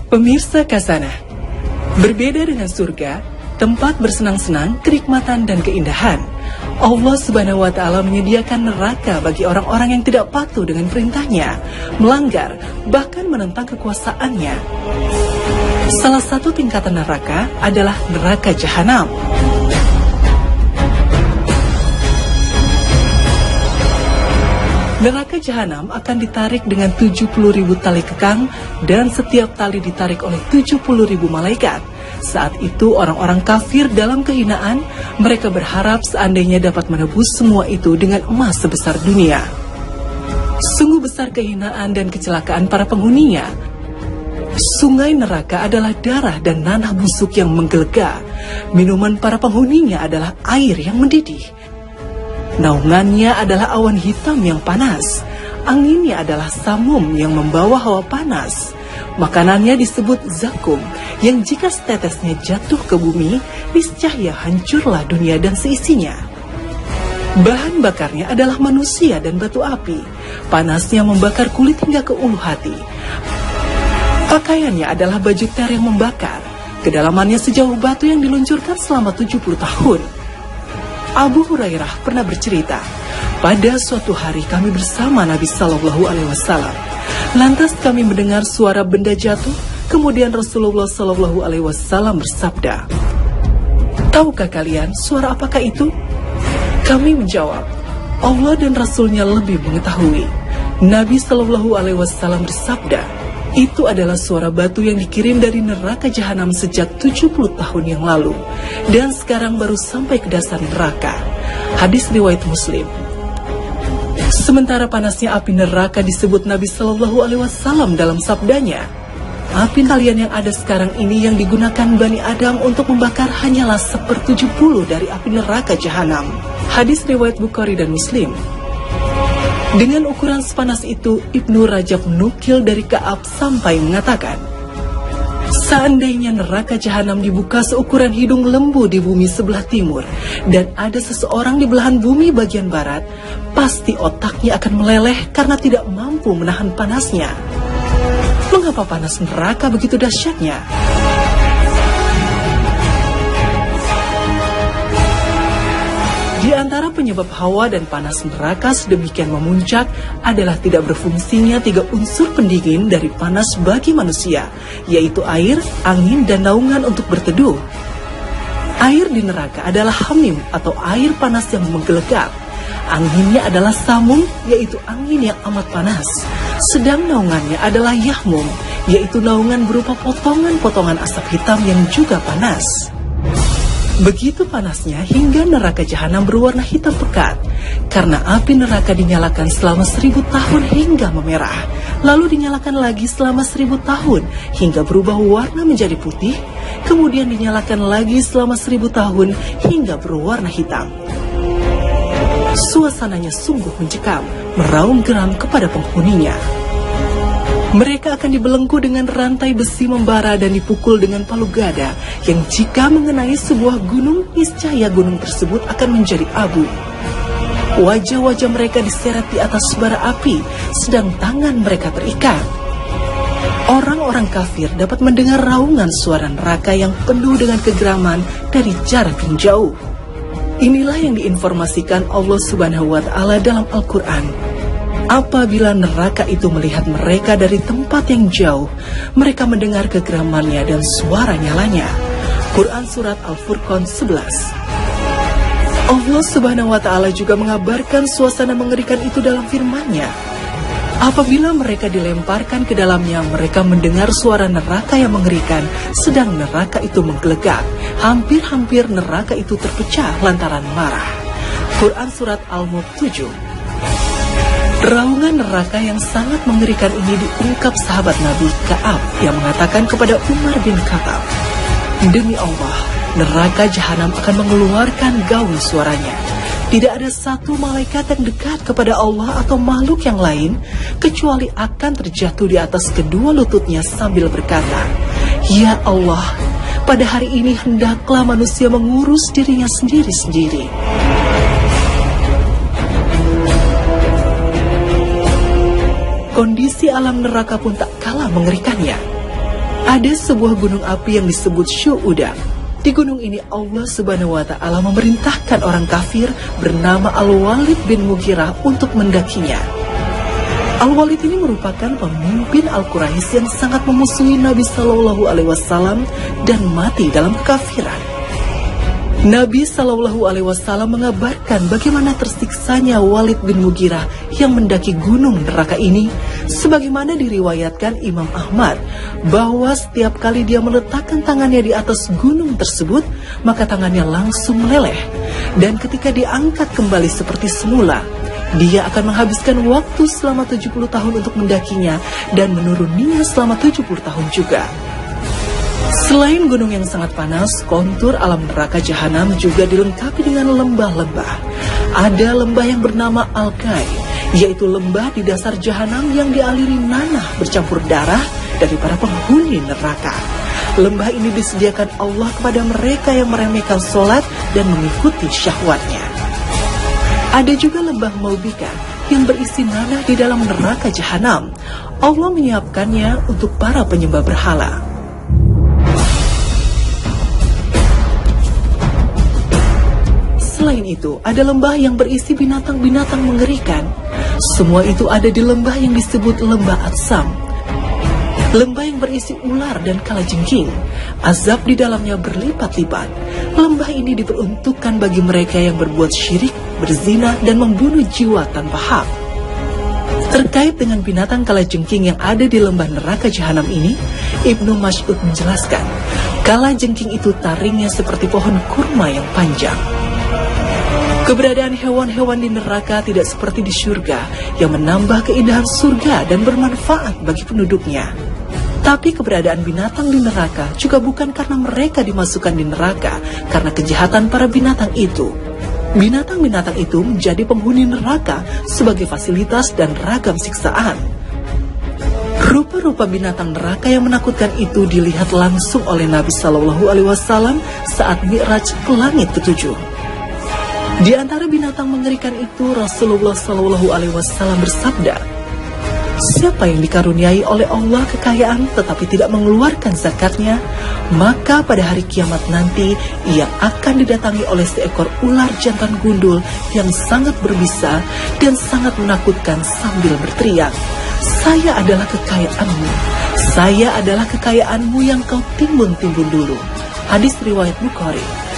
Pemirsa Kasana, berbeda dengan surga, tempat bersenang-senang, kenikmatan dan keindahan, Allah Subhanahu wa Ta'ala menyediakan neraka bagi orang-orang yang tidak patuh dengan perintahnya, melanggar, bahkan menentang kekuasaannya. Salah satu tingkatan neraka adalah neraka jahanam. Neraka jahanam akan ditarik dengan 70.000 tali kekang dan setiap tali ditarik oleh 70.000 malaikat. Saat itu orang-orang kafir dalam kehinaan, mereka berharap seandainya dapat menebus semua itu dengan emas sebesar dunia. Sungguh besar kehinaan dan kecelakaan para penghuninya. Sungai neraka adalah darah dan nanah busuk yang menggelegak. Minuman para penghuninya adalah air yang mendidih. Naungannya adalah awan hitam yang panas. Anginnya adalah samum yang membawa hawa panas. Makanannya disebut zakum, yang jika setetesnya jatuh ke bumi, niscaya hancurlah dunia dan seisinya. Bahan bakarnya adalah manusia dan batu api. Panasnya membakar kulit hingga ke ulu hati. Pakaiannya adalah baju ter yang membakar. Kedalamannya sejauh batu yang diluncurkan selama 70 tahun. Abu Hurairah pernah bercerita, pada suatu hari kami bersama Nabi Shallallahu Alaihi Wasallam. Lantas kami mendengar suara benda jatuh. Kemudian Rasulullah Shallallahu Alaihi Wasallam bersabda, "Tahukah kalian suara apakah itu?" Kami menjawab, "Allah dan Rasulnya lebih mengetahui." Nabi Shallallahu Alaihi Wasallam bersabda, "Itu adalah suara batu yang dikirim dari neraka jahanam sejak 70 tahun yang lalu, dan sekarang baru sampai ke dasar neraka." Hadis riwayat Muslim. Sementara panasnya api neraka disebut Nabi Shallallahu Alaihi Wasallam dalam sabdanya, "Api kalian yang ada sekarang ini yang digunakan Bani Adam untuk membakar hanyalah 1/70 dari api neraka jahanam." Hadis riwayat Bukhari dan Muslim. Dengan ukuran sepanas itu, Ibnu Rajab menukil dari Ka'ab sampai mengatakan, seandainya neraka jahanam dibuka seukuran hidung lembu di bumi sebelah timur, dan ada seseorang di belahan bumi bagian barat, pasti otaknya akan meleleh karena tidak mampu menahan panasnya. Mengapa panas neraka begitu dahsyatnya? Di antara penyebab hawa dan panas neraka sedemikian memuncak adalah tidak berfungsinya 3 unsur pendingin dari panas bagi manusia, yaitu air, angin, dan naungan untuk berteduh. Air di neraka adalah hamim atau air panas yang menggelegak. Anginnya adalah samum, yaitu angin yang amat panas. Sedang naungannya adalah yahmum, yaitu naungan berupa potongan-potongan asap hitam yang juga panas. Begitu panasnya hingga neraka jahanam berwarna hitam pekat, karena api neraka dinyalakan selama 1000 tahun hingga memerah, lalu dinyalakan lagi selama 1000 tahun hingga berubah warna menjadi putih, kemudian dinyalakan lagi selama 1000 tahun hingga berwarna hitam. Suasananya sungguh mencekam, meraung geram kepada penghuninya. Mereka akan dibelenggu dengan rantai besi membara dan dipukul dengan palu gada yang jika mengenai sebuah gunung, niscaya gunung tersebut akan menjadi abu. Wajah-wajah mereka diseret di atas bara api, sedang tangan mereka terikat. Orang-orang kafir dapat mendengar raungan suara neraka yang penuh dengan kegeraman dari jarak yang jauh. Inilah yang diinformasikan Allah Subhanahu wa Ta'ala dalam Al-Quran. Apabila neraka itu melihat mereka dari tempat yang jauh, mereka mendengar kegeramannya dan suara nyalanya. Quran Surat Al-Furqan 11. Allah Subhanahu wa Ta'ala juga mengabarkan suasana mengerikan itu dalam firman-Nya. Apabila mereka dilemparkan ke dalamnya, mereka mendengar suara neraka yang mengerikan, sedang neraka itu menggelegak. Hampir-hampir neraka itu terpecah lantaran marah. Quran Surat Al-Mulk 7. Raungan neraka yang sangat mengerikan ini diungkap sahabat Nabi Ka'ab yang mengatakan kepada Umar bin Khattab, "Demi Allah, neraka jahanam akan mengeluarkan gaung suaranya. Tidak ada satu malaikat yang dekat kepada Allah atau makhluk yang lain, kecuali akan terjatuh di atas kedua lututnya sambil berkata, 'Ya Allah, pada hari ini hendaklah manusia mengurus dirinya sendiri-sendiri.'" Kondisi alam neraka pun tak kalah mengerikannya. Ada sebuah gunung api yang disebut Syu'uda. Di gunung ini Allah Subhanahu wa Ta'ala memerintahkan orang kafir bernama Al-Walid bin Mughirah untuk mendakinya. Al-Walid ini merupakan pemimpin Al-Quraisy yang sangat memusuhi Nabi Shallallahu Alaihi Wasallam dan mati dalam kekafiran. Nabi Shallallahu Alaihi Wasallam mengabarkan bagaimana tersiksanya Walid bin Mughirah yang mendaki gunung neraka ini, sebagaimana diriwayatkan Imam Ahmad bahwa setiap kali dia meletakkan tangannya di atas gunung tersebut, maka tangannya langsung meleleh, dan ketika diangkat kembali seperti semula, dia akan menghabiskan waktu selama 70 tahun untuk mendakinya dan menuruninya selama 70 tahun juga. Selain gunung yang sangat panas, kontur alam neraka Jahanam juga dilengkapi dengan lembah-lembah. Ada lembah yang bernama Al-Kai, yaitu lembah di dasar Jahanam yang dialiri nanah bercampur darah dari para penghuni neraka. Lembah ini disediakan Allah kepada mereka yang meremehkan sholat dan mengikuti syahwatnya. Ada juga lembah Maubika yang berisi nanah di dalam neraka Jahanam. Allah menyiapkannya untuk para penyembah berhala. Selain itu, ada lembah yang berisi binatang-binatang mengerikan. Semua itu ada di lembah yang disebut lembah Atsam. Lembah yang berisi ular dan kalajengking. Azab di dalamnya berlipat-lipat. Lembah ini diperuntukkan bagi mereka yang berbuat syirik, berzina, dan membunuh jiwa tanpa hak. Terkait dengan binatang kalajengking yang ada di lembah neraka Jahanam ini, Ibnu Mas'ud menjelaskan, kalajengking itu taringnya seperti pohon kurma yang panjang. Keberadaan hewan-hewan di neraka tidak seperti di surga yang menambah keindahan surga dan bermanfaat bagi penduduknya. Tapi keberadaan binatang di neraka juga bukan karena mereka dimasukkan di neraka karena kejahatan para binatang itu. Binatang-binatang itu menjadi penghuni neraka sebagai fasilitas dan ragam siksaan. Rupa-rupa binatang neraka yang menakutkan itu dilihat langsung oleh Nabi Shallallahu Alaihi Wasallam saat Mi'raj ke langit ketujuh. Di antara binatang mengerikan itu, Rasulullah Shallallahu Alaihi Wasallam bersabda, siapa yang dikaruniai oleh Allah kekayaan tetapi tidak mengeluarkan zakatnya, maka pada hari kiamat nanti ia akan didatangi oleh seekor ular jantan gundul yang sangat berbisa dan sangat menakutkan sambil berteriak, saya adalah kekayaanmu, saya adalah kekayaanmu yang kau timbun-timbun dulu. Hadis riwayat Bukhari.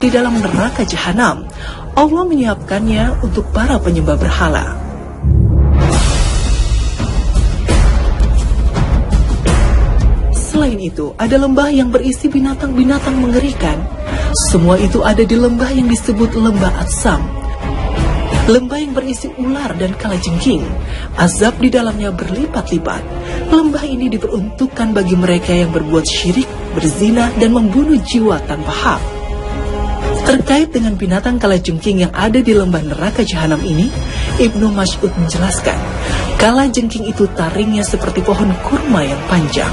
Di dalam neraka Jahanam, Allah menyiapkannya untuk para penyembah berhala. Selain itu, ada lembah yang berisi binatang-binatang mengerikan. Semua itu ada di lembah yang disebut lembah Atsam. Lembah yang berisi ular dan kalajengking. Azab di dalamnya berlipat-lipat. Lembah ini diperuntukkan bagi mereka yang berbuat syirik, berzina, dan membunuh jiwa tanpa hak. Terkait dengan binatang kalajengking yang ada di lembah neraka Jahanam ini, Ibnu Mas'ud menjelaskan, kalajengking itu taringnya seperti pohon kurma yang panjang.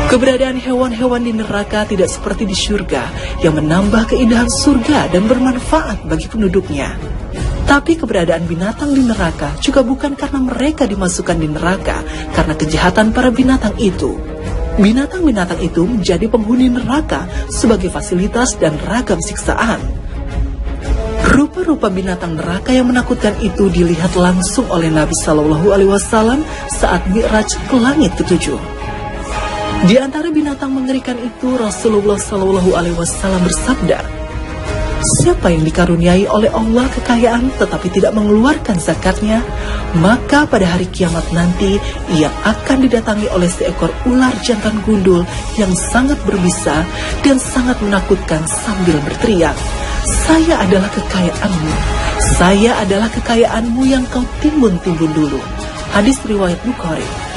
Keberadaan hewan-hewan di neraka tidak seperti di surga yang menambah keindahan surga dan bermanfaat bagi penduduknya. Tapi keberadaan binatang di neraka juga bukan karena mereka dimasukkan di neraka karena kejahatan para binatang itu. Binatang-binatang itu menjadi penghuni neraka sebagai fasilitas dan ragam siksaan. Rupa-rupa binatang neraka yang menakutkan itu dilihat langsung oleh Nabi Shallallahu Alaihi Wasallam saat Mi'raj ke langit ketujuh. Di antara binatang mengerikan itu, Rasulullah Shallallahu Alaihi Wasallam bersabda, siapa yang dikaruniai oleh Allah kekayaan tetapi tidak mengeluarkan zakatnya, maka pada hari kiamat nanti ia akan didatangi oleh seekor ular jantan gundul yang sangat berbisa dan sangat menakutkan sambil berteriak, saya adalah kekayaanmu, saya adalah kekayaanmu yang kau timbun-timbun dulu. Hadis riwayat Bukhari.